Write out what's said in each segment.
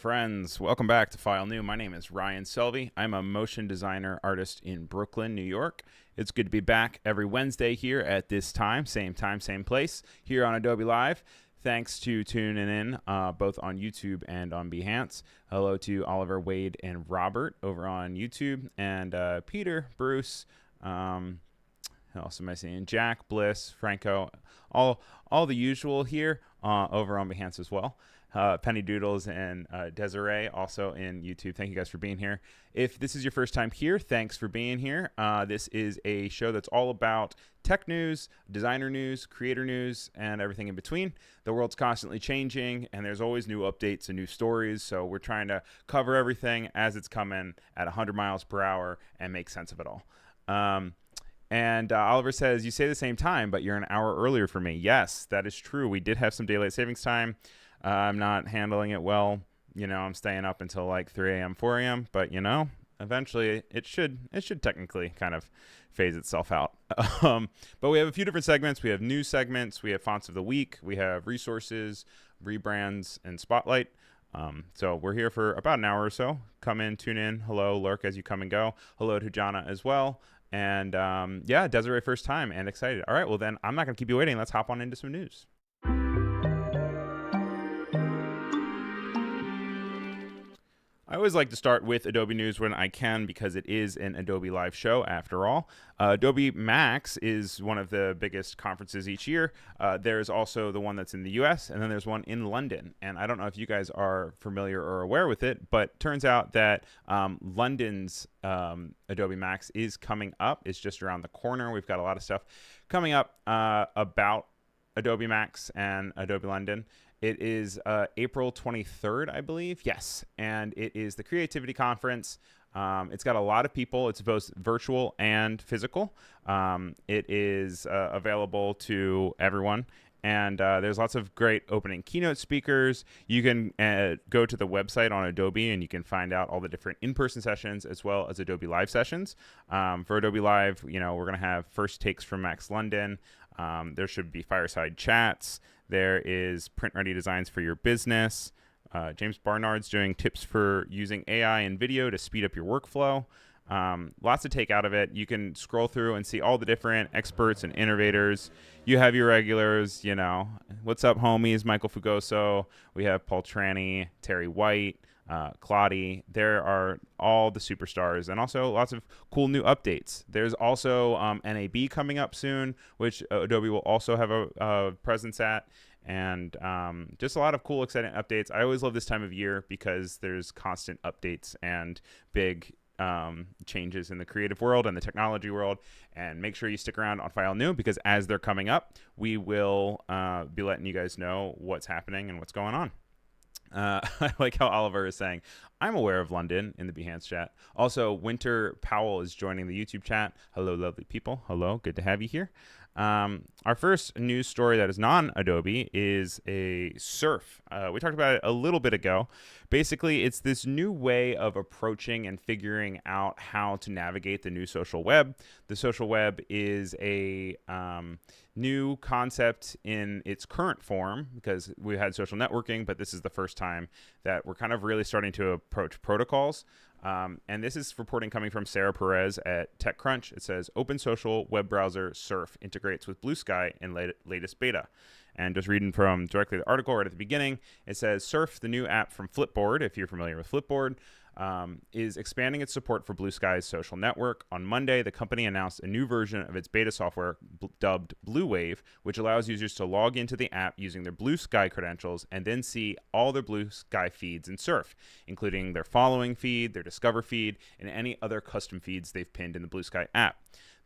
friends. Welcome back to File New. My name is Ryan Selvy. I'm a motion designer artist in Brooklyn, New York. It's good to be back every Wednesday here at this time, same place, here on Adobe Live. Thanks to tuning in both on YouTube and on Behance. Hello to Oliver, Wade, and Robert over on YouTube, and Peter, Bruce, who else am I seeing? Jack, Bliss, Franco, all the usual here over on Behance as well. Penny Doodles and Desiree also in YouTube. Thank you guys for being here. If this is your first time here, thanks for being here. This is a show that's all about tech news, designer news, creator news, and everything in between. The world's constantly changing, and there's always new updates and new stories, so we're trying to cover everything as it's coming at 100 miles per hour and make sense of it all. And Oliver says, you say the same time, but you're an hour earlier for me. Yes, that is true. We did have some daylight savings time. I'm not handling it well. You know, I'm staying up until like 3 a.m., 4 a.m., but you know, eventually it should technically kind of phase itself out. But we have a few different segments. We have news segments. We have fonts of the week. We have resources, rebrands, and spotlight. So we're here for about an hour or so. Come in, tune in. Hello, lurk as you come and go. Hello to Jana as well. And yeah, Desiree first time and excited. All right, well then I'm not going to keep you waiting. Let's hop on into some news. I always like to start with Adobe News when I can because it is an Adobe Live show after all. Adobe Max is one of the biggest conferences each year. There's also the one that's in the US, and then there's one in London. And I don't know if you guys are familiar or aware with it, but turns out that London's Adobe Max is coming up. It's just around the corner. We've got a lot of stuff coming up about Adobe Max and Adobe London. It is April 23rd, I believe. Yes. And it is the Creativity Conference. It's got a lot of people. It's both virtual and physical. It is available to everyone. And there's lots of great opening keynote speakers. You can go to the website on Adobe and you can find out all the different in-person sessions as well as Adobe Live sessions. For Adobe Live, you know, we're going to have first takes from Max London. There should be fireside chats. There is print-ready designs for your business. James Barnard's doing tips for using AI and video to speed up your workflow. Lots to take out of it. You can scroll through and see all the different experts and innovators. You have your regulars, you know. What's up, homies? Michael Fugoso. We have Paul Tranny, Terry White, Claudie. There are all the superstars and also lots of cool new updates. There's also NAB coming up soon, which Adobe will also have a presence at. And just a lot of cool, exciting updates. I always love this time of year because there's constant updates and big changes in the creative world and the technology world. And make sure you stick around on File New because as they're coming up, we will be letting you guys know what's happening and what's going on. I like how Oliver is saying, I'm aware of London in the Behance chat. Also, Winter Powell is joining the YouTube chat. Hello, lovely people. Hello, good to have you here. Our first news story that is non-Adobe is a surf. We talked about it a little bit ago. Basically, it's this new way of approaching and figuring out how to navigate the new social web. The social web is a new concept in its current form because we had social networking, but this is the first time that we're kind of really starting to approach protocols. And this is reporting coming from Sarah Perez at TechCrunch. It says, Open Social Web Browser Surf integrates with Bluesky in latest beta. And just reading from directly the article right at the beginning, it says, Surf, the new app from Flipboard, if you're familiar with Flipboard, is expanding its support for Bluesky's social network. On Monday, the company announced a new version of its beta software dubbed Blue Wave, which allows users to log into the app using their Bluesky credentials and then see all their Bluesky feeds in Surf, including their following feed, their Discover feed, and any other custom feeds they've pinned in the Bluesky app.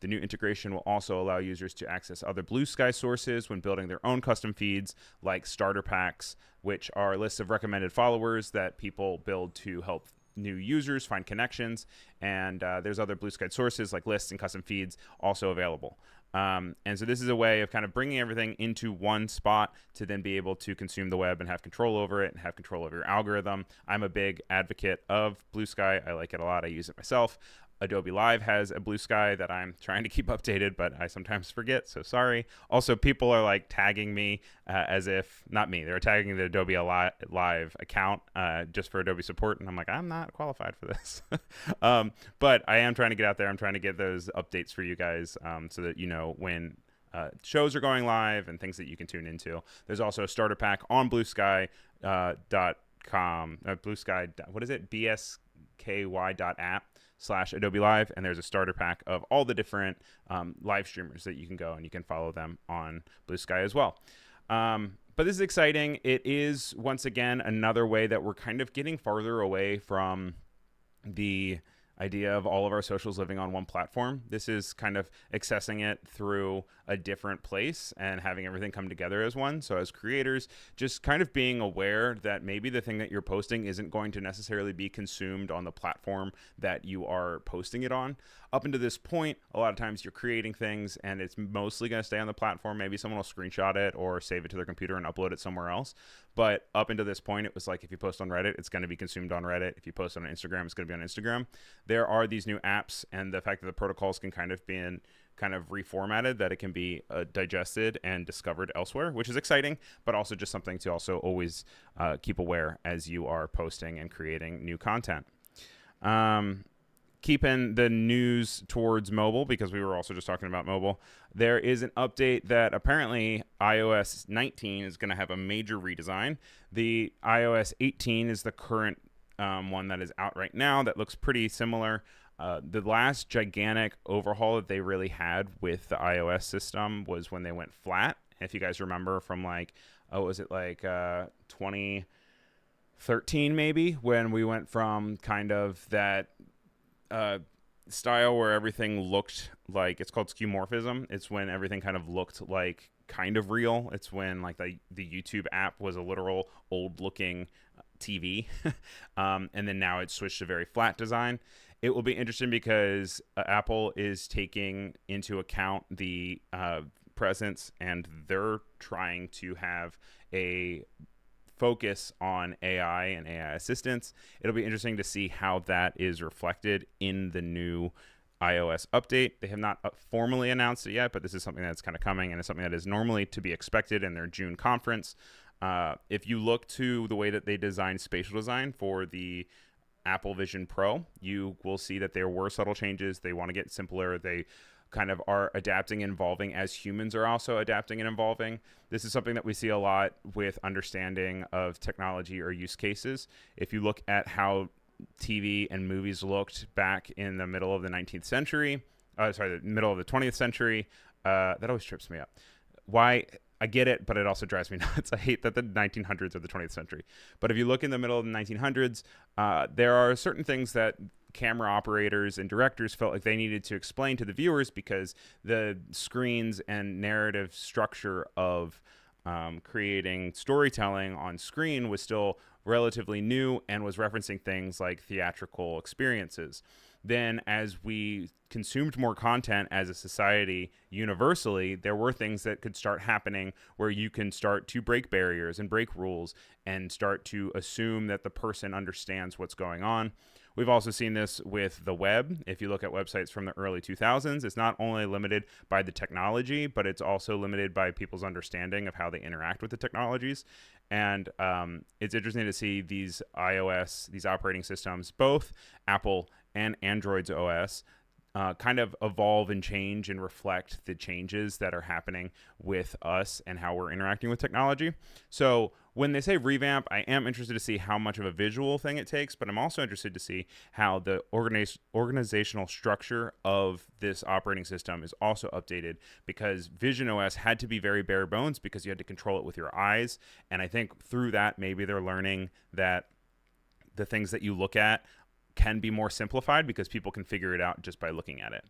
The new integration will also allow users to access other Bluesky sources when building their own custom feeds, like starter packs, which are lists of recommended followers that people build to help new users find connections. And there's other Bluesky sources like lists and custom feeds also available. And so this is a way of kind of bringing everything into one spot to then be able to consume the web and have control over it and have control over your algorithm. I'm a big advocate of Bluesky. I like it a lot. I use it myself. Adobe Live has a Bluesky that I'm trying to keep updated, but I sometimes forget, so sorry. Also, people are like tagging me as if, not me, they're tagging the Adobe Live account just for Adobe support, and I'm like, I'm not qualified for this. But I am trying to get out there. I'm trying to get those updates for you guys so that you know when shows are going live and things that you can tune into. There's also a starter pack on Bluesky.com. Bluesky, what is it? bsky.app/Adobe Live, and there's a starter pack of all the different live streamers that you can go and you can follow them on Bluesky as well. But this is exciting. It is, once again, another way that we're kind of getting farther away from the idea of all of our socials living on one platform. This is kind of accessing it through a different place and having everything come together as one. So as creators, just kind of being aware that maybe the thing that you're posting isn't going to necessarily be consumed on the platform that you are posting it on. Up until this point, a lot of times you're creating things and it's mostly going to stay on the platform. Maybe someone will screenshot it or save it to their computer and upload it somewhere else. But up until this point, it was like if you post on Reddit, it's going to be consumed on Reddit. If you post on Instagram, it's going to be on Instagram. There are these new apps, and the fact that the protocols can kind of be reformatted, that it can be digested and discovered elsewhere, which is exciting, but also just something to also always keep aware as you are posting and creating new content. Keeping the news towards mobile, because we were also just talking about mobile, there is an update that apparently iOS 19 is going to have a major redesign. The iOS 18 is the current one that is out right now that looks pretty similar. The last gigantic overhaul that they really had with the iOS system was when they went flat. If you guys remember from 2013 maybe, when we went from kind of that style where everything looked like, it's called skeuomorphism. It's when everything kind of looked like kind of real. It's when like the YouTube app was a literal old looking TV. And then now it's switched to very flat design. It will be interesting because Apple is taking into account the presence, and they're trying to have a focus on AI and AI assistance. It'll be interesting to see how that is reflected in the new iOS update. They have not formally announced it yet, but this is something that's kind of coming, and it's something that is normally to be expected in their June conference. If you look to the way that they designed spatial design for the Apple Vision Pro, you will see that there were subtle changes. They want to get simpler. They kind of are adapting and evolving as humans are also adapting and evolving. This is something that we see a lot with understanding of technology or use cases. If you look at how TV and movies looked back in the middle of the 19th century, the middle of the 20th century, that always trips me up. Why? I get it, but it also drives me nuts. I hate that the 1900s or the 20th century. But if you look in the middle of the 1900s, there are certain things that camera operators and directors felt like they needed to explain to the viewers because the screens and narrative structure of creating storytelling on screen was still relatively new and was referencing things like theatrical experiences. Then as we consumed more content as a society universally, there were things that could start happening where you can start to break barriers and break rules and start to assume that the person understands what's going on. We've also seen this with the web. If you look at websites from the early 2000s, it's not only limited by the technology, but it's also limited by people's understanding of how they interact with the technologies. And it's interesting to see these operating systems, both Apple and Android's OS, kind of evolve and change and reflect the changes that are happening with us and how we're interacting with technology. So when they say revamp, I am interested to see how much of a visual thing it takes, but I'm also interested to see how the organizational structure of this operating system is also updated, because Vision OS had to be very bare bones because you had to control it with your eyes. And I think through that, maybe they're learning that the things that you look at can be more simplified because people can figure it out just by looking at it.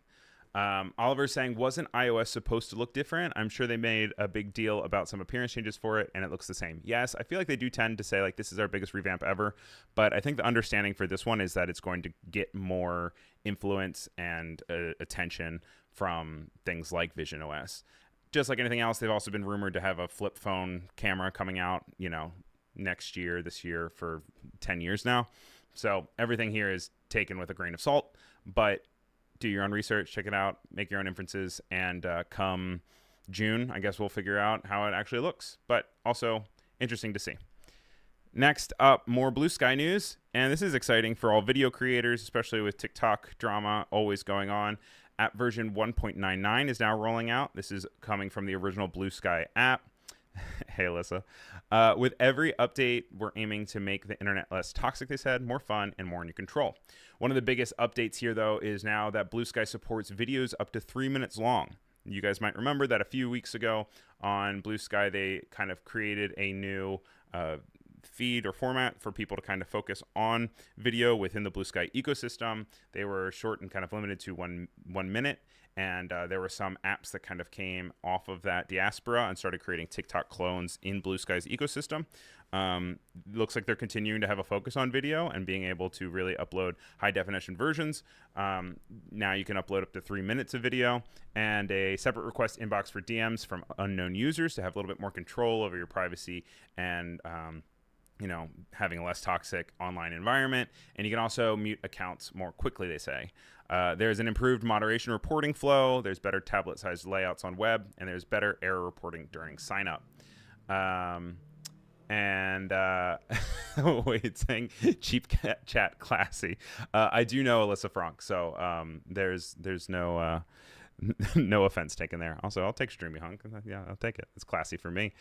Oliver's saying, wasn't iOS supposed to look different? I'm sure they made a big deal about some appearance changes for it, and it looks the same. Yes, I feel like they do tend to say, like, this is our biggest revamp ever, but I think the understanding for this one is that it's going to get more influence and attention from things like Vision OS. Just like anything else, they've also been rumored to have a flip phone camera coming out, this year for 10 years now. So everything here is taken with a grain of salt, but do your own research, check it out, make your own inferences, and come June, I guess we'll figure out how it actually looks. But also interesting to see. Next up, more Bluesky news, and this is exciting for all video creators, especially with TikTok drama always going on. App version 1.99 is now rolling out. This is coming from the original Bluesky app. Hey, Alyssa. With every update, we're aiming to make the internet less toxic, they said, more fun, and more in your control. One of the biggest updates here, though, is now that Bluesky supports videos up to 3 minutes long. You guys might remember that a few weeks ago on Bluesky, they kind of created a new feed or format for people to kind of focus on video within the Bluesky ecosystem. They were short and kind of limited to one minute. And there were some apps that kind of came off of that diaspora and started creating TikTok clones in Bluesky's ecosystem. Looks like they're continuing to have a focus on video and being able to really upload high definition versions. Now you can upload up to 3 minutes of video, and a separate request inbox for DMs from unknown users to have a little bit more control over your privacy and having a less toxic online environment. And you can also mute accounts more quickly, they say. There's an improved moderation reporting flow. There's better tablet-sized layouts on web, and there's better error reporting during sign-up. Wait, it's saying cheap chat classy. I do know Alyssa Frank, so there's no no offense taken there. Also, I'll take Streamy Hunk. Yeah, I'll take it. It's classy for me.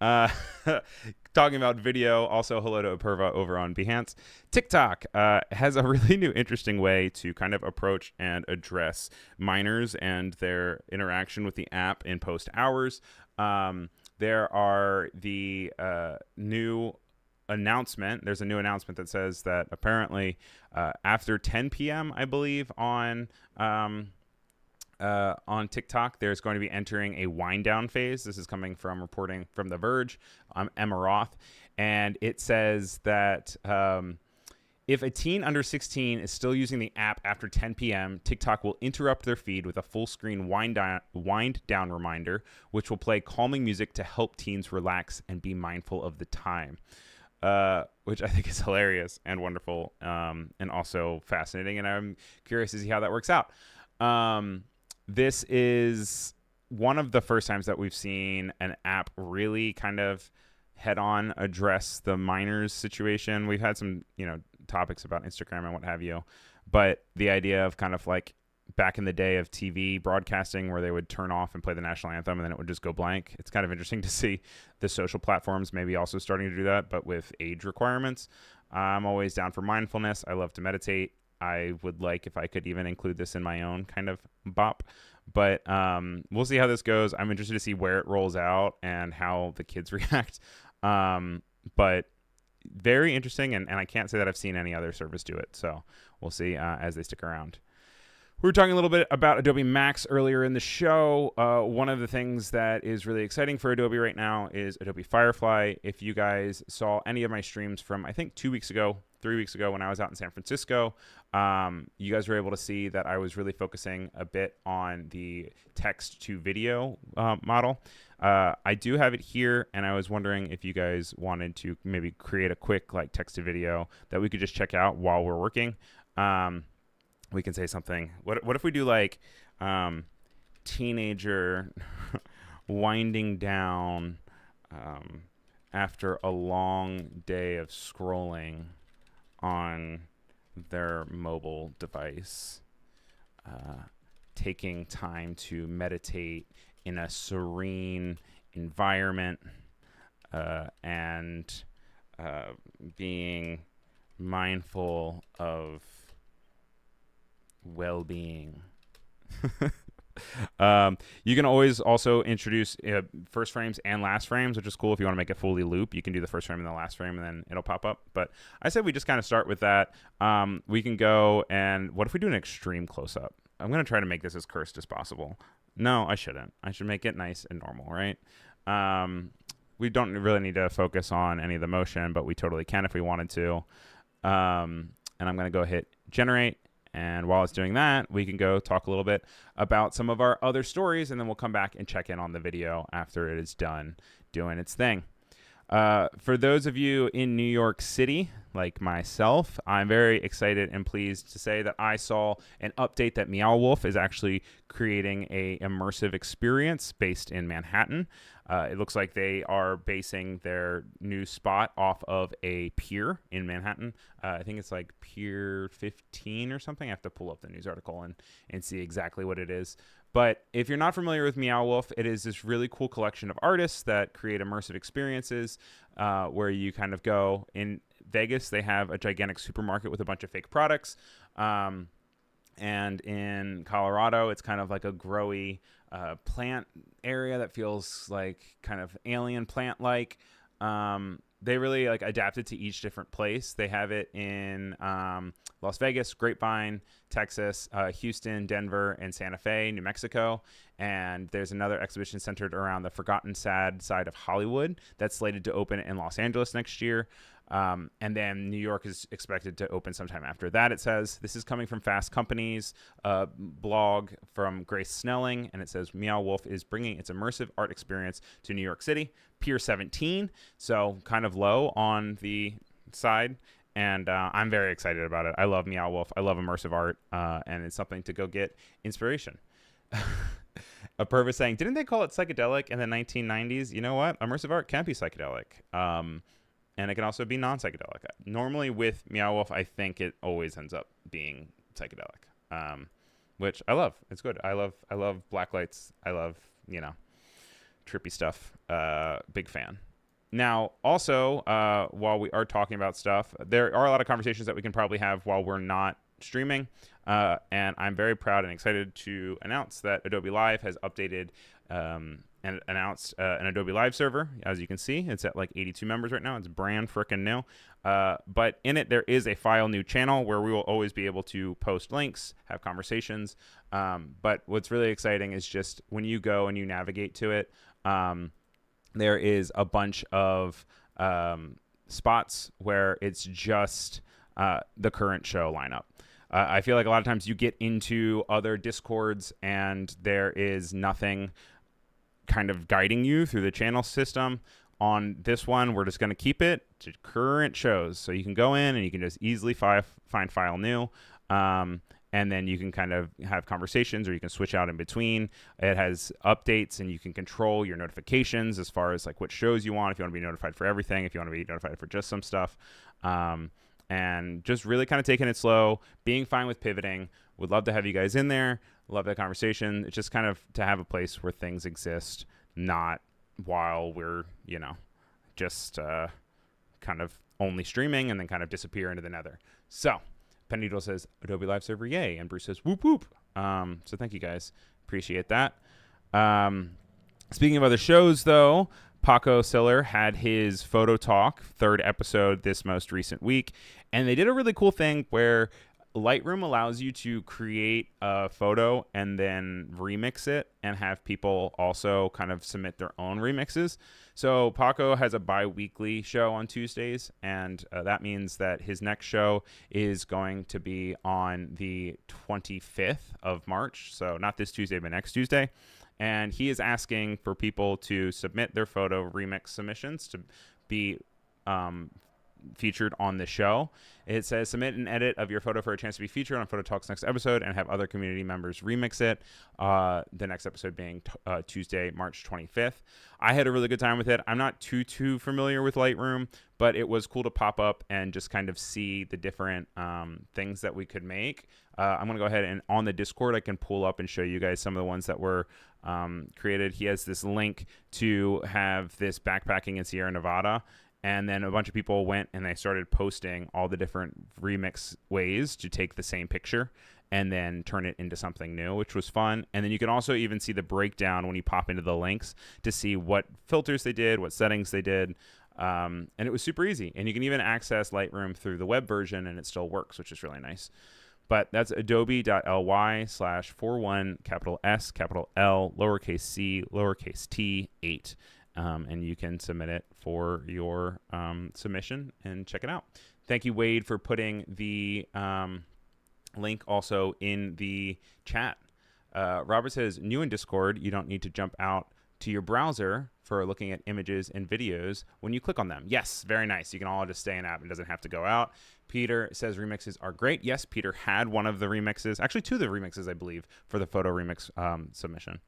Talking about video, also hello to Aperva over on Behance. TikTok has a really new, interesting way to kind of approach and address minors and their interaction with the app in post hours. There are the new announcement. There's a new announcement that says that apparently after 10 p.m., I believe, on TikTok, there's going to be entering a wind down phase. This is coming from reporting from The Verge. Emma Roth, and it says that if a teen under 16 is still using the app after 10 p.m., TikTok will interrupt their feed with a full screen wind down reminder, which will play calming music to help teens relax and be mindful of the time. Which I think is hilarious and wonderful, and also fascinating. And I'm curious to see how that works out. This is one of the first times that we've seen an app really kind of head-on address the minors situation. We've had some, topics about Instagram and what have you, but the idea of kind of like back in the day of TV broadcasting where they would turn off and play the national anthem and then it would just go blank. It's kind of interesting to see the social platforms maybe also starting to do that, but with age requirements. I'm always down for mindfulness. I love to meditate. I would like if I could even include this in my own kind of bop, but we'll see how this goes. I'm interested to see where it rolls out and how the kids react. But very interesting, and I can't say that I've seen any other service do it. So we'll see as they stick around. We were talking a little bit about Adobe Max earlier in the show. One of the things that is really exciting for Adobe right now is Adobe Firefly. If you guys saw any of my streams from, I think, 3 weeks ago when I was out in San Francisco, you guys were able to see that I was really focusing a bit on the text to video model. I do have it here, and I was wondering if you guys wanted to maybe create a quick text to video that we could just check out while we're working. We can say something. What if we do teenager winding down after a long day of scrolling on their mobile device, taking time to meditate in a serene environment, and being mindful of well-being. You can always also introduce first frames and last frames, which is cool. If you want to make it fully loop, you can do the first frame and the last frame, and then it'll pop up. But I said we just kind of start with that. We can go, and what if we do an extreme close-up? I'm going to try to make this as cursed as possible. No, I shouldn't. I should make it nice and normal, right? We don't really need to focus on any of the motion, but we totally can if we wanted to. And I'm going to go hit generate. And while it's doing that, we can go talk a little bit about some of our other stories, and then we'll come back and check in on the video after it is done doing its thing. For those of you in New York City, like myself, I'm very excited and pleased to say that I saw an update that Meow Wolf is actually creating a immersive experience based in Manhattan. It looks like they are basing their new spot off of a pier in Manhattan. I think it's like Pier 15 or something. I have to pull up the news article and see exactly what it is. But if you're not familiar with Meow Wolf, it is this really cool collection of artists that create immersive experiences where you kind of go. In Vegas, they have a gigantic supermarket with a bunch of fake products. And in Colorado, it's kind of like a growy plant area that feels like kind of alien plant-like. They really like adapted to each different place. They have it in Las Vegas, Grapevine, Texas, Houston, Denver, and Santa Fe, New Mexico. And there's another exhibition centered around the forgotten sad side of Hollywood that's slated to open in Los Angeles next year. And then New York is expected to open sometime after that, it says. This is coming from Fast Company's blog from Grace Snelling, and it says Meow Wolf is bringing its immersive art experience to New York City, Pier 17, so kind of low on the side, and I'm very excited about it. I love Meow Wolf. I love immersive art, and it's something to go get inspiration. A Purvis saying, didn't they call it psychedelic in the 1990s? You know what? Immersive art can be psychedelic. And it can also be non-psychedelic. Normally with Meow Wolf, I think it always ends up being psychedelic, which I love. It's good. I love black lights. I love, trippy stuff. Big fan. Now, also, while we are talking about stuff, there are a lot of conversations that we can probably have while we're not streaming. And I'm very proud and excited to announce that Adobe Live has updated and announced an Adobe Live server. As you can see, it's at like 82 members right now. It's brand frickin' new. But in it, there is a file new channel where we will always be able to post links, have conversations. But what's really exciting is just when you go and you navigate to it, there is a bunch of spots where it's just the current show lineup. I feel like a lot of times you get into other Discords and there is nothing kind of guiding you through the channel system. On this one, we're just going to keep it to current shows. So you can go in and you can just easily find file new. And then you can kind of have conversations or you can switch out in between. It has updates and you can control your notifications as far as like what shows you want. If you want to be notified for everything, if you want to be notified for just some stuff. And just really kind of taking it slow, being fine with pivoting. Would love to have you guys in there. Love that conversation. It's just kind of to have a place where things exist, not while we're, just kind of only streaming and then kind of disappear into the nether. So Penny Doodle says, Adobe Live Server, yay. And Bruce says, whoop, whoop. So thank you guys. Appreciate that. Speaking of other shows, though, Paco Siller had his photo talk, 3rd episode this most recent week. And they did a really cool thing where Lightroom allows you to create a photo and then remix it and have people also kind of submit their own remixes. So Paco has a bi-weekly show on Tuesdays, and that means that his next show is going to be on the 25th of March. So not this Tuesday, but next Tuesday. And he is asking for people to submit their photo remix submissions to be featured on the show. It says submit an edit of your photo for a chance to be featured on Photo Talk's next episode and have other community members remix it. The next episode being Tuesday, March 25th. I had a really good time with it. I'm not too familiar with Lightroom, but it was cool to pop up and just kind of see the different things that we could make. I'm going to go ahead and on the Discord, I can pull up and show you guys some of the ones that were created. He has this link to have this backpacking in Sierra Nevada. And then a bunch of people went and they started posting all the different remix ways to take the same picture and then turn it into something new, which was fun. And then you can also even see the breakdown when you pop into the links to see what filters they did, what settings they did. And it was super easy. And you can even access Lightroom through the web version and it still works, which is really nice. But that's adobe.ly/41 capital S, capital L, lowercase c, lowercase t, 8. And you can submit it for your submission and check it out. Thank you, Wade, for putting the link also in the chat. Robert says, new in Discord, you don't need to jump out to your browser for looking at images and videos when you click on them. Yes, very nice. You can all just stay in app and doesn't have to go out. Peter says remixes are great. Yes, Peter had one of the remixes, actually two of the remixes, I believe, for the photo remix submission.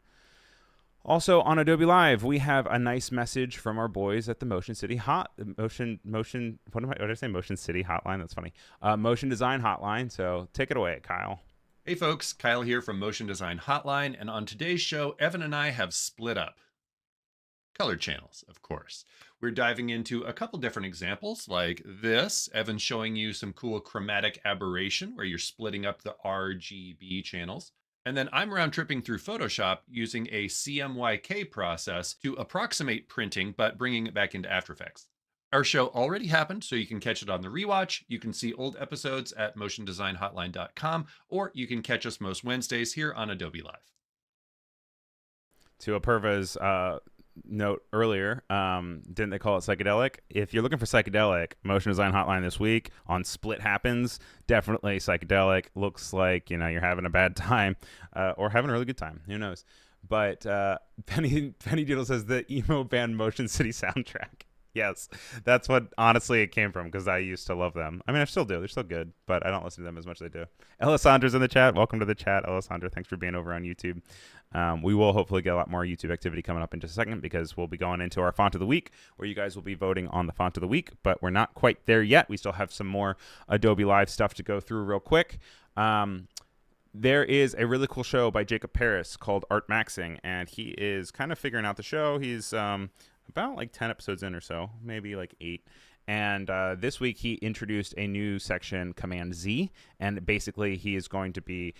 Also on Adobe Live, we have a nice message from our boys at the Motion City Motion City Hotline. That's funny. Motion Design Hotline. So take it away, Kyle. Hey folks, Kyle here from Motion Design Hotline, and on today's show, Evan and I have split up. Color channels, of course. We're diving into a couple different examples like this. Evan's showing you some cool chromatic aberration where you're splitting up the RGB channels. And then I'm round tripping through Photoshop using a CMYK process to approximate printing, but bringing it back into After Effects. Our show already happened, so you can catch it on the rewatch. You can see old episodes at motiondesignhotline.com, or you can catch us most Wednesdays here on Adobe Live. To Apurva's note earlier, didn't they call it psychedelic? If you're looking for psychedelic, Motion Design Hotline this week on Split Happens, definitely psychedelic. Looks like, you're having a bad time or having a really good time. Who knows? But Penny Doodle says the emo band Motion City soundtrack. Yes, that's what, honestly, it came from, because I used to love them. I mean, I still do. They're still good, but I don't listen to them as much as I do. Alessandra's in the chat. Welcome to the chat, Alessandra. Thanks for being over on YouTube. We will hopefully get a lot more YouTube activity coming up in just a second, because we'll be going into our Font of the Week, where you guys will be voting on the Font of the Week, but we're not quite there yet. We still have some more Adobe Live stuff to go through real quick. There is a really cool show by Jacob Paris called Art Maxing, and he is kind of figuring out the show. He's about like 10 episodes in or so, maybe like 8. And this week he introduced a new section, Command Z, and basically he is going to be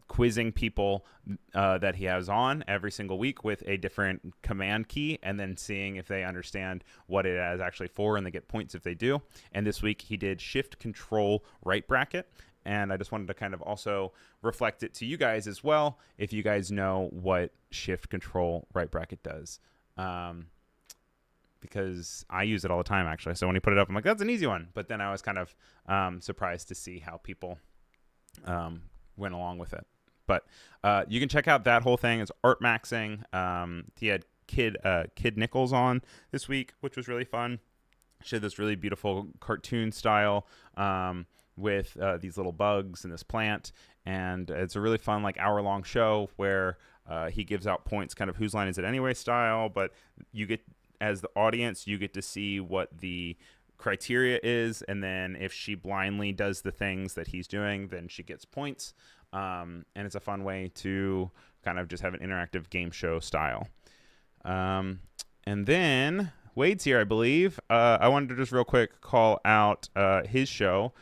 quizzing people that he has on every single week with a different command key, and then seeing if they understand what it is actually for, and they get points if they do. And this week he did Shift Control Right Bracket. And I just wanted to kind of also reflect it to you guys as well, if you guys know what Shift Control Right Bracket does. Because I use it all the time, actually. So when he put it up, I'm like, that's an easy one. But then I was kind of surprised to see how people went along with it. But you can check out that whole thing. It's Art Maxing. He had Kid Nichols on this week, which was really fun. She had this really beautiful cartoon style with these little bugs and this plant. And it's a really fun, like, hour-long show where he gives out points, kind of whose line is it anyway style. But you get, as the audience, you get to see what the criteria is, and then if she blindly does the things that he's doing, then she gets points. And it's a fun way to kind of just have an interactive game show style. And then Wade's here, I believe. I wanted to just real quick call out his show,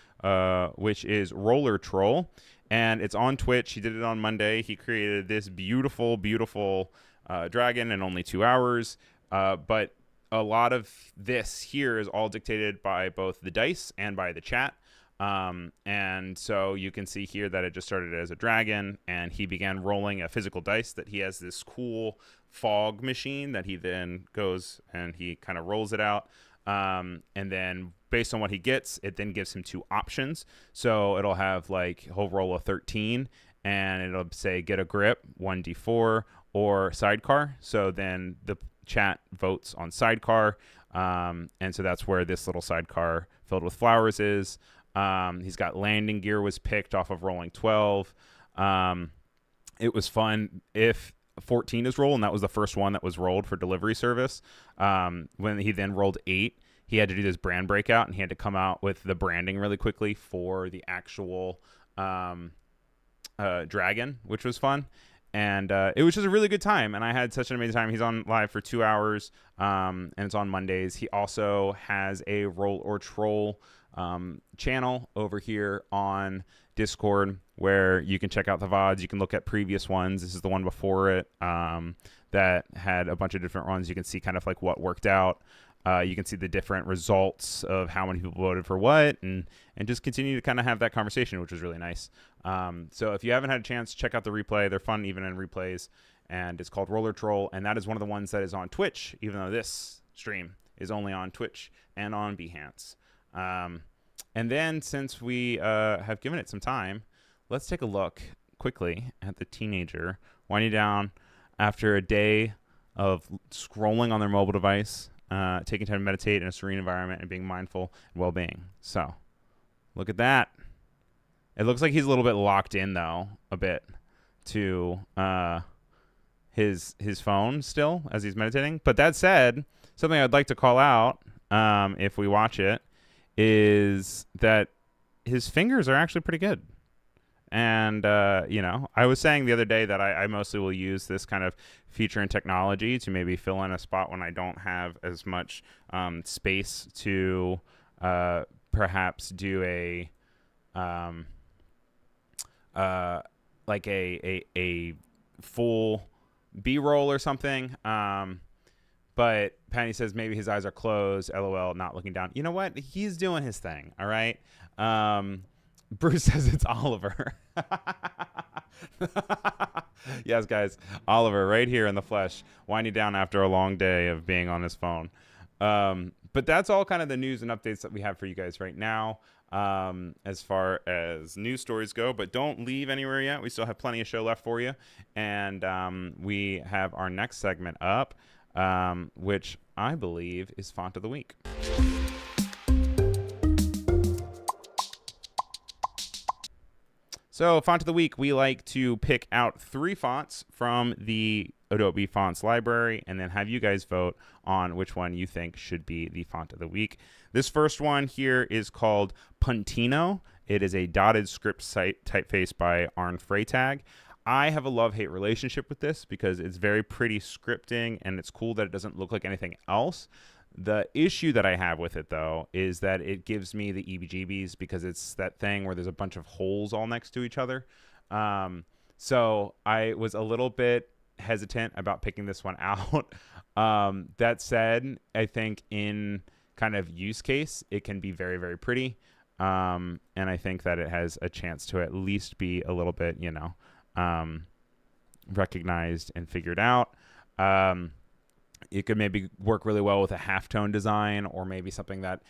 which is Roller Troll, and it's on Twitch. He did it on Monday. He created this beautiful dragon in only 2 hours. But a lot of this here is all dictated by both the dice and by the chat. And so you can see here that it just started as a dragon, and he began rolling a physical dice that he has this cool fog machine that he then goes and he kind of rolls it out. And then based on what he gets, it then gives him 2 options. So it'll have, like, he'll roll a 13 and it'll say get a grip, 1d4, or sidecar. So then the chat votes on sidecar, and so that's where this little sidecar filled with flowers is. He's got landing gear was picked off of rolling 12. It was fun if 14 is rolled, and that was the first one that was rolled for delivery service. When he then rolled 8, he had to do this brand breakout, and he had to come out with the branding really quickly for the actual dragon, which was fun. And it was just a really good time, and I had such an amazing time. He's on live for 2 hours, and it's on Mondays. He also has a Roll or Troll channel over here on Discord where you can check out the VODs. You can look at previous ones. This is the one before it that had a bunch of different ones. You can see kind of like what worked out. You can see the different results of how many people voted for what, and just continue to kind of have that conversation, which was really nice. So if you haven't had a chance, check out the replay. They're fun even in replays, and it's called Roller Troll, and that is one of the ones that is on Twitch, even though this stream is only on Twitch and on Behance. And then since we have given it some time, let's take a look quickly at the teenager winding down after a day scrolling on their mobile device, taking time to meditate in a serene environment, and being mindful and well-being. So look at that. It looks like he's a little bit locked in, though, a bit to his phone still as he's meditating. But that said, something I'd like to call out, if we watch it, is that his fingers are actually pretty good. And, I was saying the other day that I mostly will use this kind of feature and technology to maybe fill in a spot when I don't have as much space to perhaps do a full B-roll or something. But Penny says maybe his eyes are closed, LOL, not looking down. You know what? He's doing his thing, all right? Bruce says it's Oliver. Yes, guys. Oliver right here in the flesh, winding down after a long day of being on his phone. But that's all kind of the news and updates that we have for you guys right now, as far as news stories go. But don't leave anywhere yet. We still have plenty of show left for you. And we have our next segment up, which I believe is Font of the Week. So, Font of the Week, we like to pick out 3 fonts from the Adobe Fonts library and then have you guys vote on which one you think should be the Font of the Week. This first one here is called Puntino. It is a dotted script typeface by Arne Freytag. I have a love-hate relationship with this because it's very pretty scripting and it's cool that it doesn't look like anything else. The issue that I have with it, though, is that it gives me the EBGBs because it's that thing where there's a bunch of holes all next to each other. So I was a little bit hesitant about picking this one out. That said, I think in kind of use case, it can be very, very pretty. And I think that it has a chance to at least be a little bit, recognized and figured out. It could maybe work really well with a halftone design or maybe something that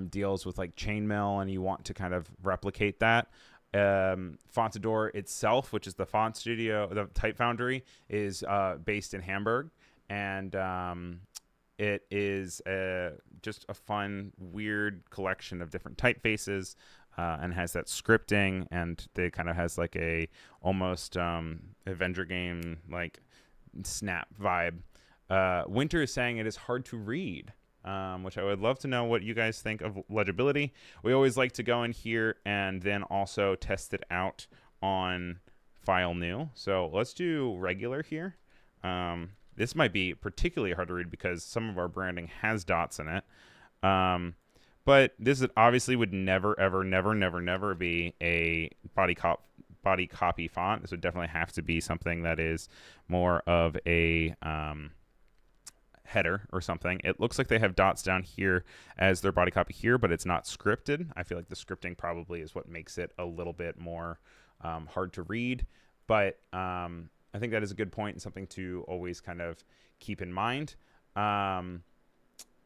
deals with like chainmail and you want to kind of replicate that. Fontador itself, which is the font studio, the Type Foundry, is based in Hamburg. And it is just a fun, weird collection of different typefaces and has that scripting. And it kind of has like a almost Avenger game like snap vibe. Winter is saying it is hard to read, which I would love to know what you guys think of legibility. We always like to go in here and then also test it out on File New. So let's do regular here. This might be particularly hard to read because some of our branding has dots in it. But this obviously would never, ever, never be a body copy font. This would definitely have to be something that is more of a header or something. It looks like they have dots down here as their body copy here, but it's not scripted. I feel like the scripting probably is what makes it a little bit more hard to read. But I think that is a good point and something to always kind of keep in mind. And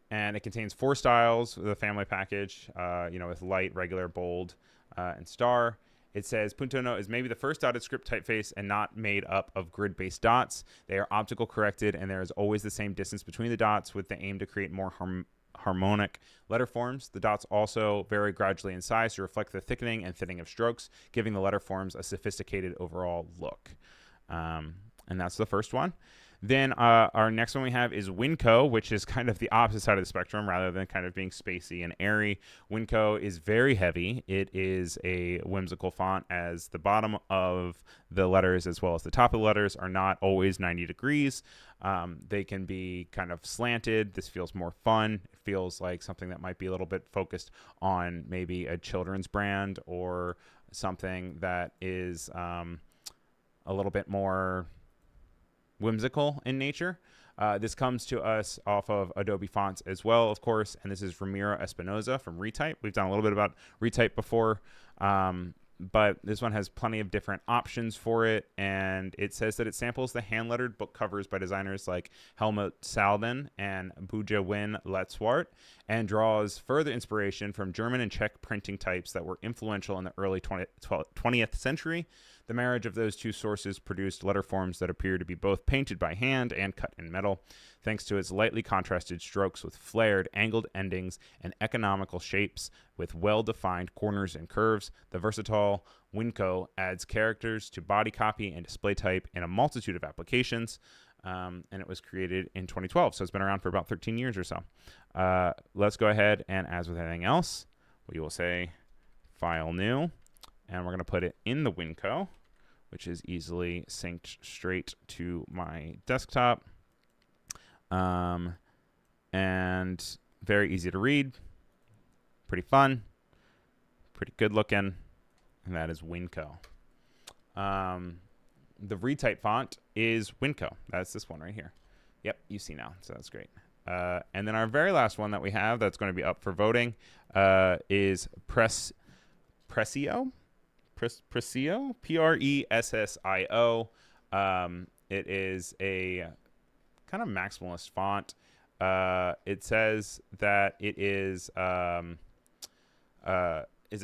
it contains 4 styles with a family package, with light, regular, bold, and star. It says Puntino is maybe the first dotted script typeface and not made up of grid-based dots. They are optical corrected, and there is always the same distance between the dots with the aim to create more harmonic letter forms. The dots also vary gradually in size to reflect the thickening and thinning of strokes, giving the letter forms a sophisticated overall look. And that's the first one. Then our next one we have is Winco, which is kind of the opposite side of the spectrum rather than kind of being spacey and airy. Winco is very heavy. It is a whimsical font as the bottom of the letters as well as the top of the letters are not always 90 degrees. They can be kind of slanted. This feels more fun. It feels like something that might be a little bit focused on maybe a children's brand or something that is a little bit more whimsical in nature. This comes to us off of Adobe Fonts as well, of course, and this is Ramiro Espinoza from Retype. We've done a little bit about Retype before, but this one has plenty of different options for it, and it says that it samples the hand-lettered book covers by designers like Helmut Salden and Boudewijn Letzwart, and draws further inspiration from German and Czech printing types that were influential in the early 20th century. The marriage of those two sources produced letter forms that appear to be both painted by hand and cut in metal. Thanks to its lightly contrasted strokes with flared, angled endings and economical shapes with well-defined corners and curves, the versatile Winco adds characters to body copy and display type in a multitude of applications. And it was created in 2012, so it's been around for about 13 years or so. Let's go ahead, and as with anything else, we will say File New, and we're going to put it in the Winco, which is easily synced straight to my desktop. And very easy to read, pretty fun, pretty good looking, and that is Winco. The retype font is Winco. That's this one right here. Yep, you see now, so that's great. And then our very last one that we have that's going to be up for voting is Pressio. Pressio, Pressio. It is a kind of maximalist font. It says that it is a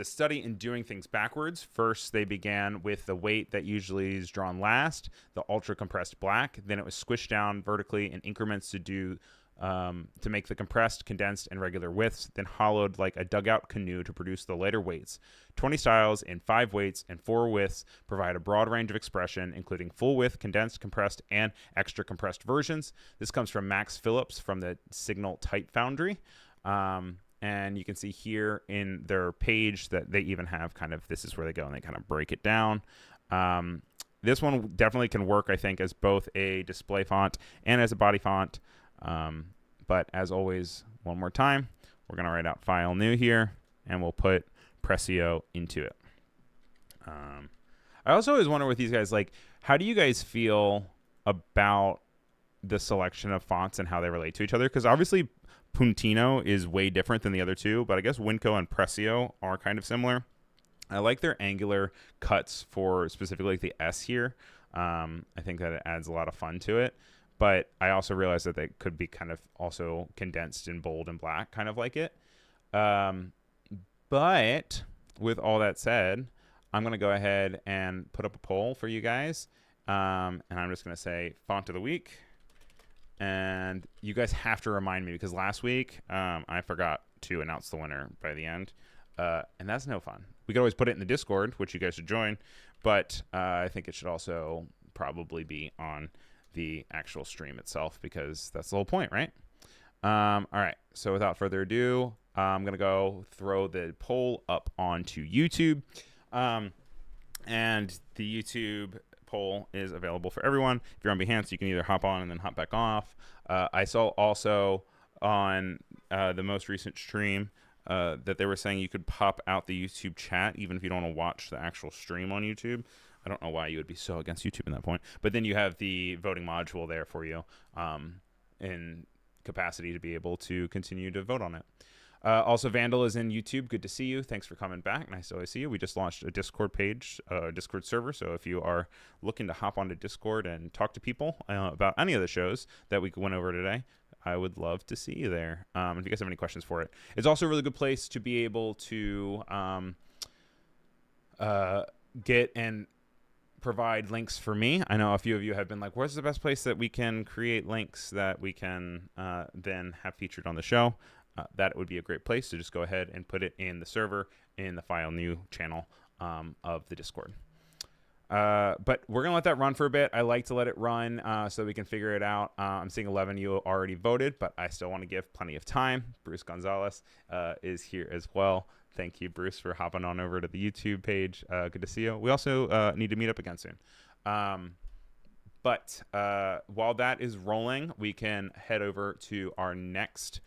study in doing things backwards. First, they began with the weight that usually is drawn last, the ultra compressed black. Then it was squished down vertically in increments to make the compressed, condensed, and regular widths, then hollowed like a dugout canoe to produce the lighter weights. 20 styles in 5 weights and 4 widths provide a broad range of expression, including full width, condensed, compressed, and extra compressed versions. This comes from Max Phillips from the Signal Type Foundry. And you can see here in their page that they even have kind of, this is where they go and they kind of break it down. This one definitely can work, I think, as both a display font and as a body font. But as always, one more time, we're going to write out File New here, and we'll put Pressio into it. I also always wonder with these guys, like, how do you guys feel about the selection of fonts and how they relate to each other? Because obviously Puntino is way different than the other two, but I guess Winco and Pressio are kind of similar. I like their angular cuts for specifically like the S here. I think that it adds a lot of fun to it. But I also realize that they could be kind of also condensed in bold and black, kind of like it. But with all that said, I'm going to go ahead and put up a poll for you guys. And I'm just going to say Font of the Week. And you guys have to remind me, because last week I forgot to announce the winner by the end. And that's no fun. We could always put it in the Discord, which you guys should join. But I think it should also probably be on the actual stream itself, because that's the whole point, right? All right, so without further ado, I'm gonna go throw the poll up onto YouTube, and the YouTube poll is available for everyone. If you're on Behance, you can either hop on and then hop back off. I saw also on the most recent stream that they were saying you could pop out the YouTube chat even if you don't want to watch the actual stream on YouTube. I don't know why you would be so against YouTube in that point. But then you have the voting module there for you in capacity to be able to continue to vote on it. Also, Vandal is in YouTube. Good to see you. Thanks for coming back. Nice to always see you. We just launched a Discord page, Discord server. So if you are looking to hop onto Discord and talk to people about any of the shows that we went over today, I would love to see you there. If you guys have any questions for it. It's also a really good place to be able to get and provide links for me. I know a few of you have been like, where's the best place that we can create links that we can then have featured on the show? That would be a great place to just go ahead and put it in the server in the File New channel of the Discord. But we're going to let that run for a bit. I like to let it run so we can figure it out. I'm seeing 11 of you already voted, but I still want to give plenty of time. Bruce Gonzalez is here as well. Thank you, Bruce, for hopping on over to the YouTube page. Good to see you. We also need to meet up again soon. But while that is rolling, we can head over to our next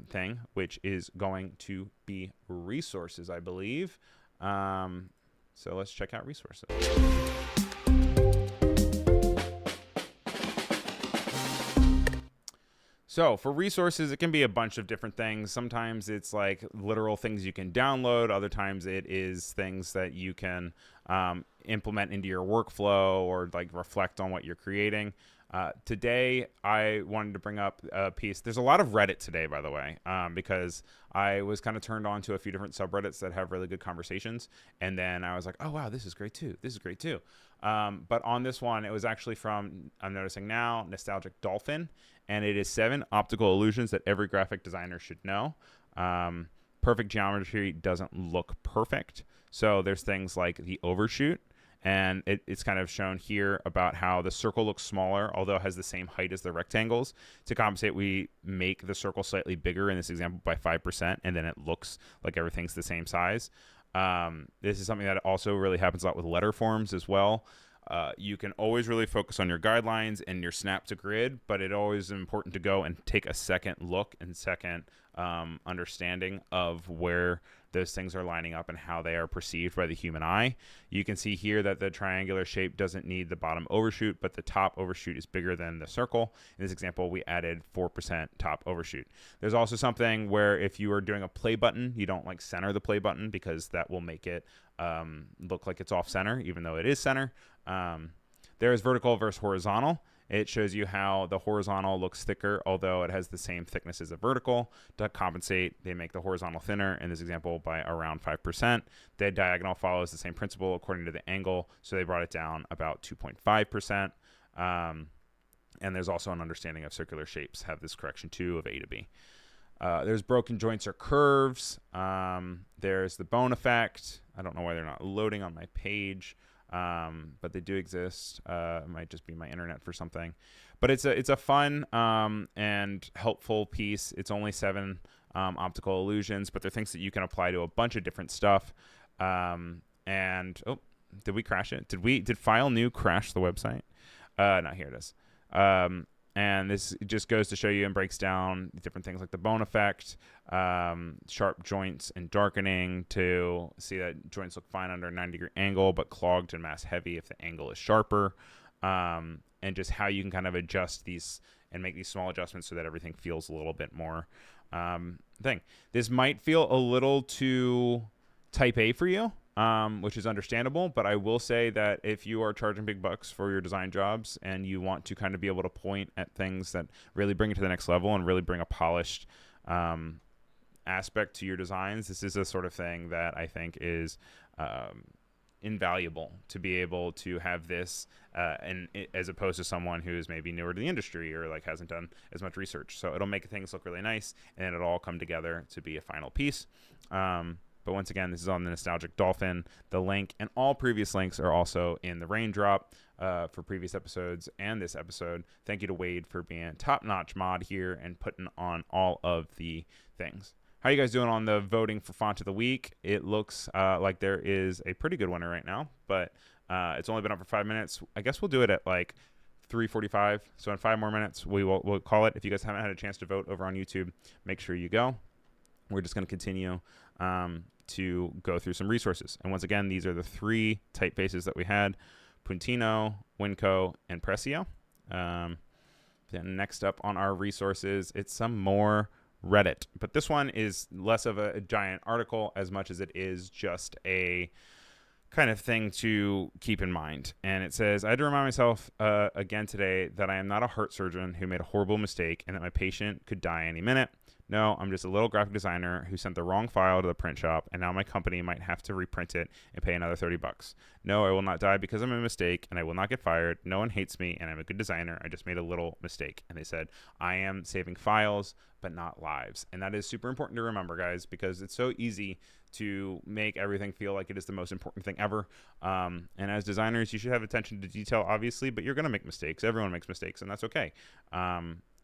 thing, which is going to be resources, I believe. So let's check out resources. So for resources, it can be a bunch of different things. Sometimes it's like literal things you can download. Other times it is things that you can implement into your workflow or like reflect on what you're creating. Today, I wanted to bring up a piece. There's a lot of Reddit today, by the way, because I was kind of turned on to a few different subreddits that have really good conversations. And then I was like, oh, wow, this is great too. This is great too. But on this one, it was actually from, I'm noticing now, Nostalgic Dolphin. And it is 7 optical illusions that every graphic designer should know. Perfect geometry doesn't look perfect. So there's things like the overshoot. And it's kind of shown here about how the circle looks smaller, although it has the same height as the rectangles. To compensate, we make the circle slightly bigger in this example by 5%, and then it looks like everything's the same size. This is something that also really happens a lot with letter forms as well. You can always really focus on your guidelines and your snap to grid, but it always is important to go and take a second look and second understanding of where those things are lining up and how they are perceived by the human eye. You can see here that the triangular shape doesn't need the bottom overshoot, but the top overshoot is bigger than the circle. In this example, we added 4% top overshoot. There's also something where if you are doing a play button, you don't like center the play button because that will make it look like it's off center, even though it is center. There is vertical versus horizontal. It shows you how the horizontal looks thicker, although it has the same thickness as the vertical. To compensate, they make the horizontal thinner, in this example, by around 5%. The diagonal follows the same principle according to the angle, so they brought it down about 2.5%. And there's also an understanding of circular shapes, have this correction too of A to B. There's broken joints or curves. There's the bone effect. I don't know why they're not loading on my page. But they do exist. It might just be my internet for something, but it's a fun and helpful piece. It's only 7 optical illusions, but they're things that you can apply to a bunch of different stuff. And oh, did we crash it? Did file new crash the website? No, here it is. And this just goes to show you and breaks down different things like the bone effect, sharp joints and darkening to see that joints look fine under a 90-degree angle, but clogged and mass heavy if the angle is sharper. And just how you can kind of adjust these and make these small adjustments so that everything feels a little bit more thing. This might feel a little too type A for you. Which is understandable, but I will say that if you are charging big bucks for your design jobs and you want to kind of be able to point at things that really bring it to the next level and really bring a polished aspect to your designs, this is a sort of thing that I think is invaluable to be able to have this as opposed to someone who is maybe newer to the industry or like hasn't done as much research. So it'll make things look really nice and it'll all come together to be a final piece. But once again, this is on the Nostalgic Dolphin. The link and all previous links are also in the Raindrop for previous episodes and this episode. Thank you to Wade for being top-notch mod here and putting on all of the things. How are you guys doing on the voting for Font of the Week? It looks like there is a pretty good winner right now, but it's only been up for 5 minutes. I guess we'll do it at like 3:45. So in 5 more minutes, we'll call it. If you guys haven't had a chance to vote over on YouTube, make sure you go. We're just going to continue to go through some resources. And once again, these are the 3 typefaces that we had: Puntino, Winco, and Pressio. Then next up on our resources, it's some more Reddit. But this one is less of a giant article as much as it is just a kind of thing to keep in mind. And it says, I had to remind myself again today that I am not a heart surgeon who made a horrible mistake and that my patient could die any minute. No, I'm just a little graphic designer who sent the wrong file to the print shop, and now my company might have to reprint it and pay another $30. No, I will not die because I'm a mistake, and I will not get fired. No one hates me, and I'm a good designer. I just made a little mistake. And they said, I am saving files, but not lives. And that is super important to remember, guys, because it's so easy to make everything feel like it is the most important thing ever. And as designers, you should have attention to detail, obviously, but you're going to make mistakes. Everyone makes mistakes, and that's okay.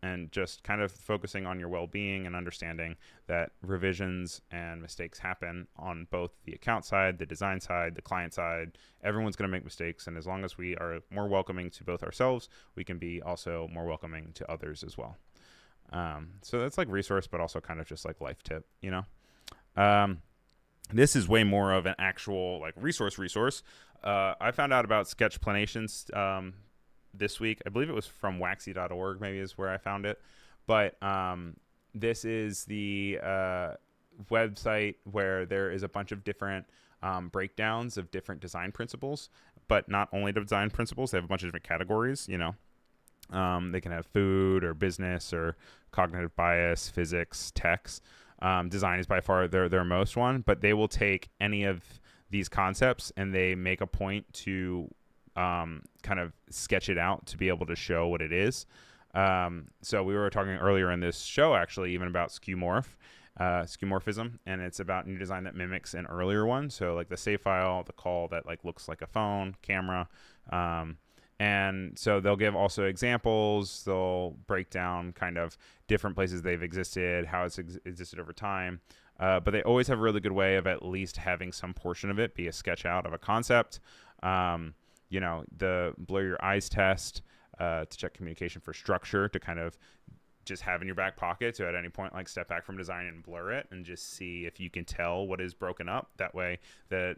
And just kind of focusing on your well-being and understanding that revisions and mistakes happen on both the account side, the design side, the client side. Everyone's going to make mistakes, and as long as we are more welcoming to both ourselves, we can be also more welcoming to others as well. So that's like resource, but also kind of just like life tip, you know? This is way more of an actual like resource. I found out about Sketchplanations this week. I believe it was from waxy.org maybe is where I found it. But this is the website where there is a bunch of different breakdowns of different design principles, but not only design principles. They have a bunch of different categories, you know. They can have food or business or cognitive bias, physics, techs. Design is by far their most one, but they will take any of these concepts and they make a point to kind of sketch it out to be able to show what it is. So we were talking earlier in this show, actually, even about skeuomorphism, and it's about new design that mimics an earlier one. So like the save file, the call that like looks like a phone, camera, and so they'll give also examples. They'll break down kind of different places they've existed, how it's existed over time. But they always have a really good way of at least having some portion of it be a sketch out of a concept. The blur your eyes test to check communication for structure, to kind of just have in your back pocket to at any point like step back from design and blur it and just see if you can tell what is broken up. That way that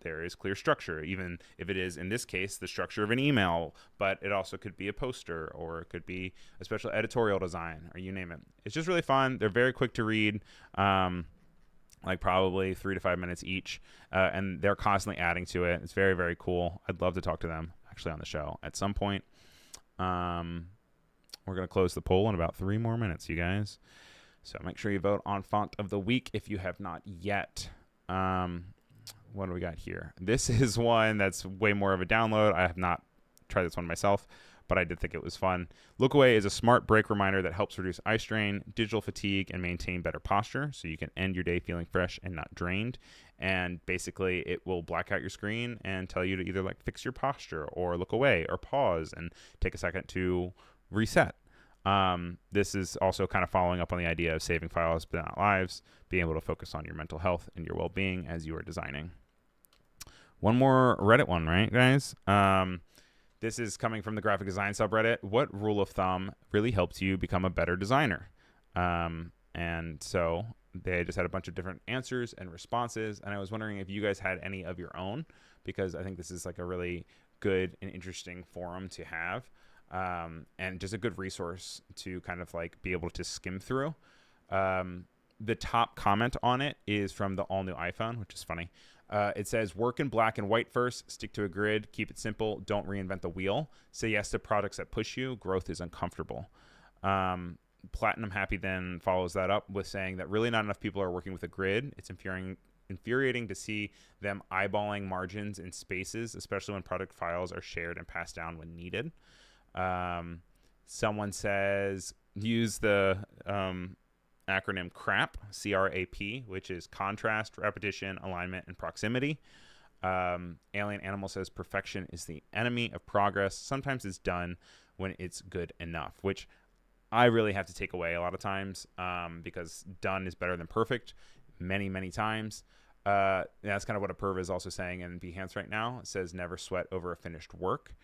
there is clear structure, even if it is in this case the structure of an email, but it also could be a poster or it could be a special editorial design or you name it. It's just really fun. They're very quick to read, like probably 3 to 5 minutes each, and they're constantly adding to it. It's very, very cool. I'd love to talk to them actually on the show at some point. We're going to close the poll in about 3 more minutes, you guys. So make sure you vote on Font of the Week if you have not yet. What do we got here? This is one that's way more of a download. I have not tried this one myself, but I did think it was fun. Look Away is a smart break reminder that helps reduce eye strain, digital fatigue, and maintain better posture so you can end your day feeling fresh and not drained. And basically, it will black out your screen and tell you to either like fix your posture or look away or pause and take a second to reset. This is also kind of following up on the idea of saving files but not lives, being able to focus on your mental health and your well-being as you are designing. One more Reddit one, right, guys? This is coming from the graphic design subreddit. What rule of thumb really helps you become a better designer? And so they just had a bunch of different answers and responses, and I was wondering if you guys had any of your own, because I think this is like a really good and interesting forum to have. And just a good resource to kind of like be able to skim through. The top comment on it is from the all new iPhone, which is funny. It says, work in black and white first, stick to a grid, keep it simple, don't reinvent the wheel, say yes to products that push you, growth is uncomfortable. Platinum Happy then follows that up with saying that really not enough people are working with a grid. It's infuriating to see them eyeballing margins in spaces, especially when product files are shared and passed down when needed. Someone says use the acronym CRAP, C-R-A-P, which is contrast, repetition, alignment, and proximity. Alien Animal says perfection is the enemy of progress. Sometimes it's done when it's good enough, which I really have to take away a lot of times, because done is better than perfect many, many times. That's kind of what a perv is also saying in Behance right now. It says never sweat over a finished work.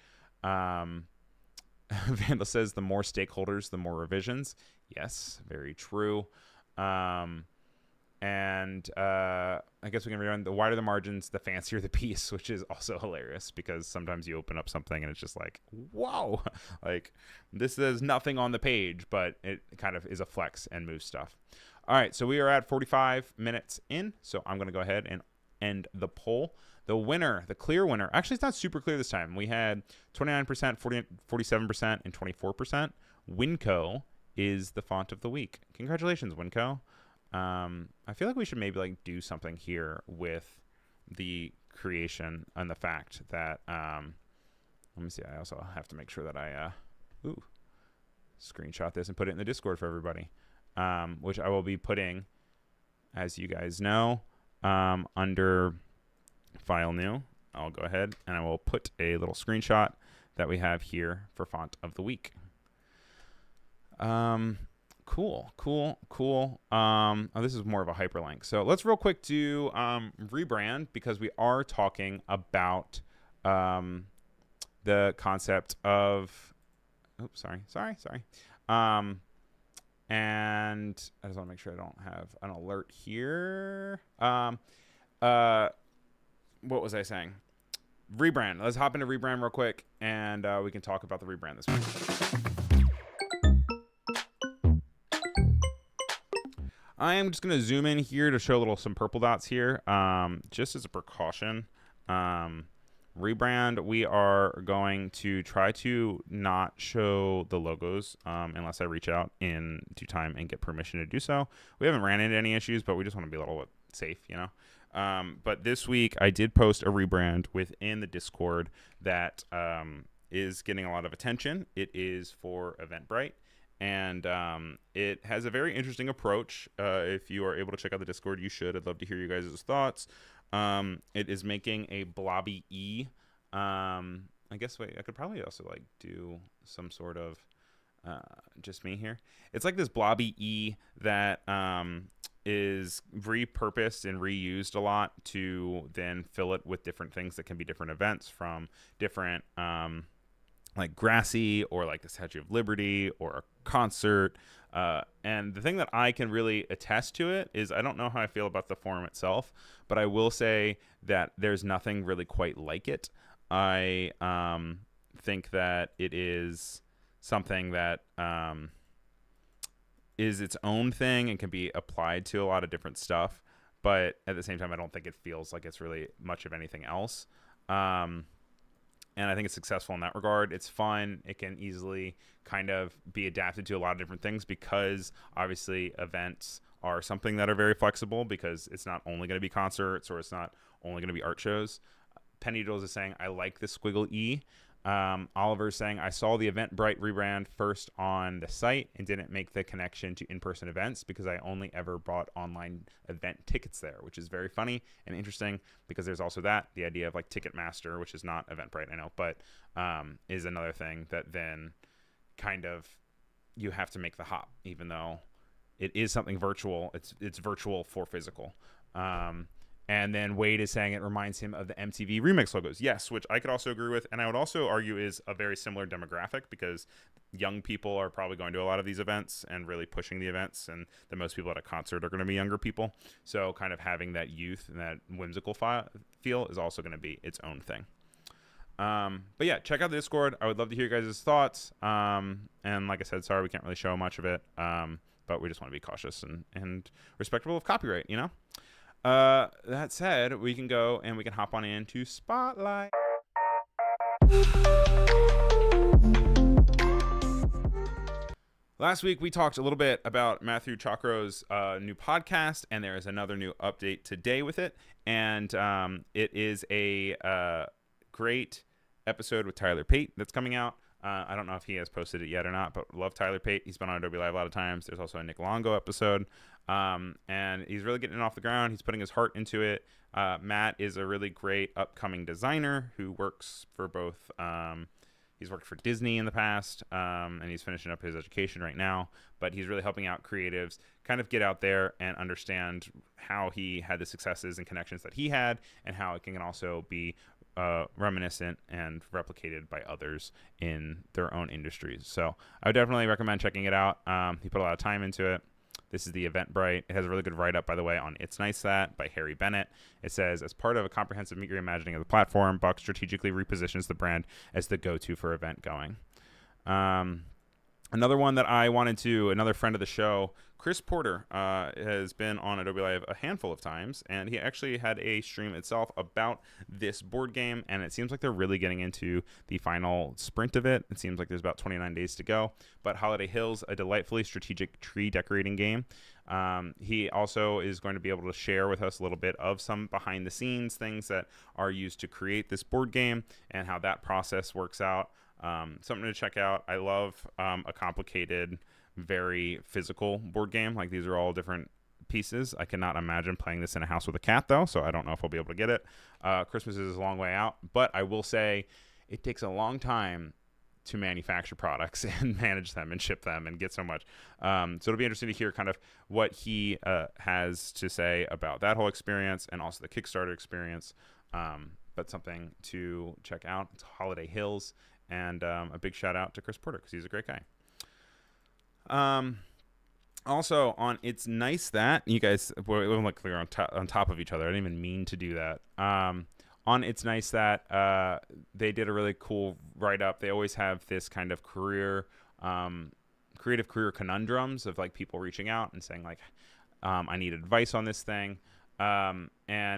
Vandal says the more stakeholders, the more revisions. Yes, very true. I guess we can rerun the wider the margins, the fancier the piece, which is also hilarious because sometimes you open up something and it's just like, whoa, like this says nothing on the page, but it kind of is a flex and moves stuff. All right, so we are at 45 minutes in, so I'm going to go ahead and end the poll. The winner, the clear winner, actually it's not super clear this time. We had 29%, 47%, and 24%. Winco is the font of the week. Congratulations, Winco. I feel like we should maybe like do something here with the creation and the fact that let me see, I also have to make sure that I screenshot this and put it in the Discord for everybody, which I will be putting, as you guys know, under file new. I'll go ahead and I will put a little screenshot that we have here for font of the week. Cool. This is more of a hyperlink. So let's real quick do Rebrand, because we are talking about the concept of sorry. And I just want to make sure I don't have an alert here. What was I saying? Rebrand. Let's hop into Rebrand real quick, and we can talk about the rebrand this week. I am just going to zoom in here to show some purple dots here, just as a precaution. Rebrand, we are going to try to not show the logos unless I reach out in due time and get permission to do so. We haven't ran into any issues, but we just want to be a little bit safe, But this week I did post a rebrand within the Discord that is getting a lot of attention. It is for Eventbrite, and it has a very interesting approach. If you are able to check out the Discord, you should. I'd love to hear you guys' thoughts. It is making a blobby E. I guess I could probably also like do some sort of just me here. It's like this blobby E that is repurposed and reused a lot to then fill it with different things that can be different events, from different like Grassy or like the Statue of Liberty or a concert. And the thing that I can really attest to it is, I don't know how I feel about the forum itself, but I will say that there's nothing really quite like it. I think that it is something that is its own thing and can be applied to a lot of different stuff. But at the same time, I don't think it feels like it's really much of anything else. And I think it's successful in that regard. It's fun. It can easily kind of be adapted to a lot of different things, because obviously events are something that are very flexible, because it's not only going to be concerts or it's not only going to be art shows. Penny Doodles is saying, I like the squiggle E. Oliver's saying, I saw the Eventbrite rebrand first on the site and didn't make the connection to in-person events because I only ever bought online event tickets there, which is very funny and interesting, because there's also the idea of like Ticketmaster, which is not Eventbrite, I know, but is another thing that then kind of you have to make the hop, even though it is something virtual. It's virtual for physical. And then Wade is saying it reminds him of the MTV remix logos. Yes, which I could also agree with. And I would also argue is a very similar demographic, because young people are probably going to a lot of these events and really pushing the events. And the most people at a concert are going to be younger people. So kind of having that youth and that whimsical feel is also going to be its own thing. But yeah, check out the Discord. I would love to hear your guys' thoughts. And like I said, sorry, we can't really show much of it. But we just want to be cautious and respectful of copyright, That said, we can go and we can hop on into Spotlight. Last week, we talked a little bit about Matthew Chakro's new podcast, and there is another new update today with it. And it is a great episode with Tyler Pate that's coming out. I don't know if he has posted it yet or not, but love Tyler Pate. He's been on Adobe Live a lot of times. There's also a Nick Longo episode. And he's really getting it off the ground. He's putting his heart into it. Matt is a really great upcoming designer who works for both. He's worked for Disney in the past, and he's finishing up his education right now. But he's really helping out creatives kind of get out there and understand how he had the successes and connections that he had, and how it can also be reminiscent and replicated by others in their own industries. So I would definitely recommend checking it out. He put a lot of time into it. This is the Eventbrite. It has a really good write-up, by the way, on It's Nice That by Harry Bennett. It says, as part of a comprehensive reimagining of the platform, Buck strategically repositions the brand as the go-to for event going. Another one that I wanted to, another friend of the show, Chris Porter, has been on Adobe Live a handful of times, and he actually had a stream itself about this board game, and it seems like they're really getting into the final sprint of it. It seems like there's about 29 days to go, but Holliday Hills, a delightfully strategic tree decorating game. He also is going to be able to share with us a little bit of some behind-the-scenes things that are used to create this board game and how that process works out. Something to check out. I love a complicated, very physical board game. Like, these are all different pieces. I cannot imagine playing this in a house with a cat, though, so I don't know if I'll be able to get it. Christmas is a long way out, but I will say it takes a long time to manufacture products and manage them and ship them and get so much. So it'll be interesting to hear kind of what he has to say about that whole experience and also the Kickstarter experience. But something to check out. It's Holliday Hills. And a big shout out to Chris Porter, because he's a great guy. Also, on It's Nice That, you guys, we look like we're on top of each other. I didn't even mean to do that. On It's Nice That, they did a really cool write-up. They always have this kind of creative career conundrums of like people reaching out and saying like, I need advice on this thing. And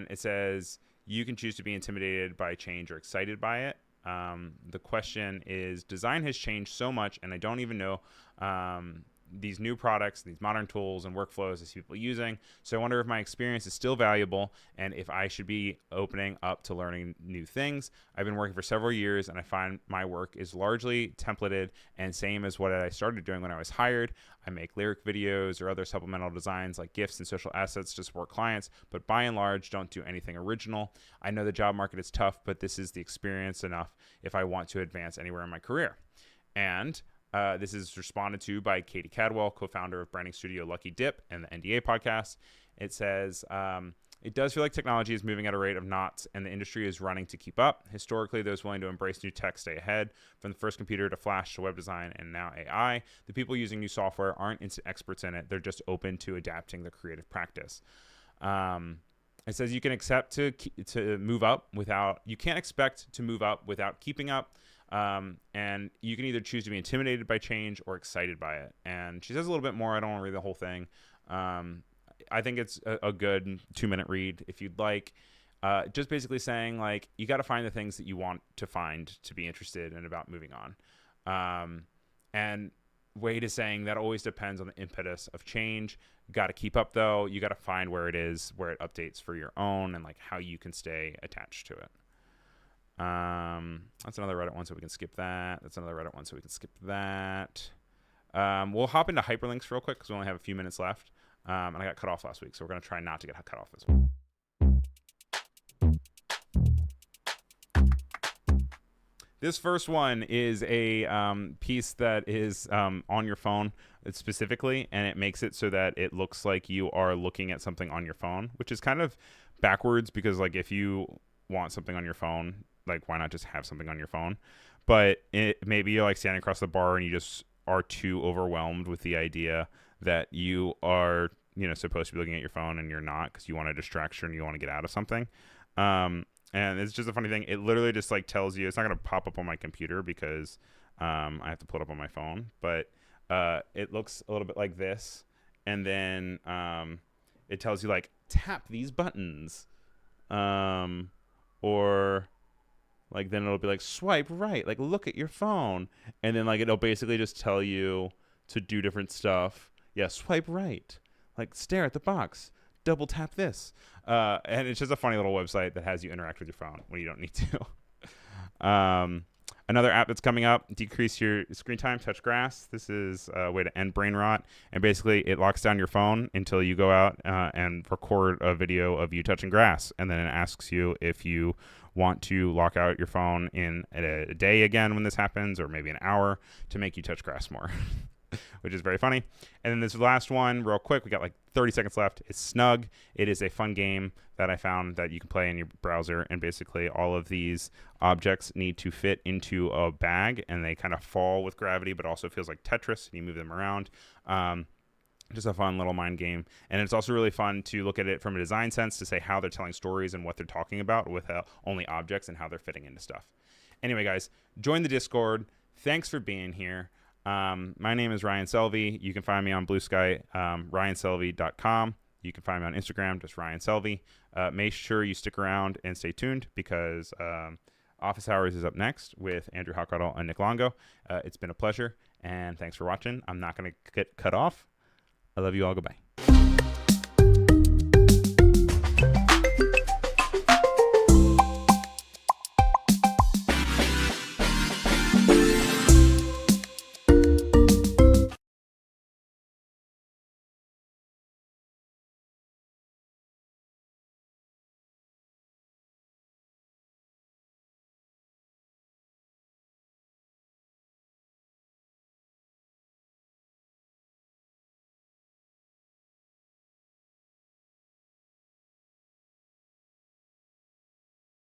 it says, You can choose to be intimidated by change or excited by it. The question is, design has changed so much, and I don't even know these new products, these modern tools and workflows I see people using. So I wonder if my experience is still valuable and if I should be opening up to learning new things. I've been working for several years, and I find my work is largely templated and same as what I started doing when I was hired. I make lyric videos or other supplemental designs like GIFs and social assets to support clients, but by and large don't do anything original. I know the job market is tough, but this is the experience enough if I want to advance anywhere in my career. And this is responded to by Katie Cadwell, co-founder of branding studio Lucky Dip and the NDA podcast. It says, it does feel like technology is moving at a rate of knots and the industry is running to keep up. Historically, those willing to embrace new tech stay ahead. From the first computer to Flash to web design and now AI, the people using new software aren't instant experts in it. They're just open to adapting the creative practice. It says you can accept to move up without, you can't expect to move up without keeping up. And you can either choose to be intimidated by change or excited by it. And she says a little bit more. I don't want to read the whole thing. I think it's a good 2-minute read if you'd like. Just basically saying, like, you got to find the things that you want to find to be interested in about moving on. And Wade is saying that always depends on the impetus of change. You got to keep up, though. You got to find where it is, where it updates for your own, and like how you can stay attached to it. That's another Reddit one, so we can skip that. That's another Reddit one, so we can skip that. We'll hop into hyperlinks real quick because we only have a few minutes left. And I got cut off last week, so we're going to try not to get cut off this week. This first one is a piece that is on your phone specifically, and it makes it so that it looks like you are looking at something on your phone, which is kind of backwards because, like, if you want something on your phone, like, why not just have something on your phone? But maybe you're like standing across the bar and you just are too overwhelmed with the idea that you are, supposed to be looking at your phone and you're not because you want a distraction and you want to get out of something. And it's just a funny thing. It literally just like tells you, it's not going to pop up on my computer because I have to pull it up on my phone, but it looks a little bit like this. And then it tells you like, tap these buttons. Or like then it'll be like swipe right, like look at your phone, and then like it'll basically just tell you to do different stuff. Yeah, swipe right, like stare at the box, double tap this, and it's just a funny little website that has you interact with your phone when you don't need to. Another app that's coming up, decrease your screen time, touch grass. This is a way to end brain rot. And basically, it locks down your phone until you go out and record a video of you touching grass. And then it asks you if you want to lock out your phone in a day again when this happens, or maybe an hour, to make you touch grass more. Which is very funny. And then this last one, real quick, we got like 30 seconds left. It's Snug. It is a fun game that I found that you can play in your browser. And basically all of these objects need to fit into a bag and they kind of fall with gravity, but also feels like Tetris and you move them around. Just a fun little mind game. And it's also really fun to look at it from a design sense to say how they're telling stories and what they're talking about with only objects and how they're fitting into stuff. Anyway, guys, join the Discord. Thanks for being here. My name is Ryan Selvy. You can find me on Bluesky, ryanselvy.com. You can find me on Instagram, just Ryan Selvy. Make sure you stick around and stay tuned because Office Hours is up next with Andrew Hockottle and Nick Longo. It's been a pleasure, and thanks for watching. I'm not going to get cut off. I love you all. Goodbye.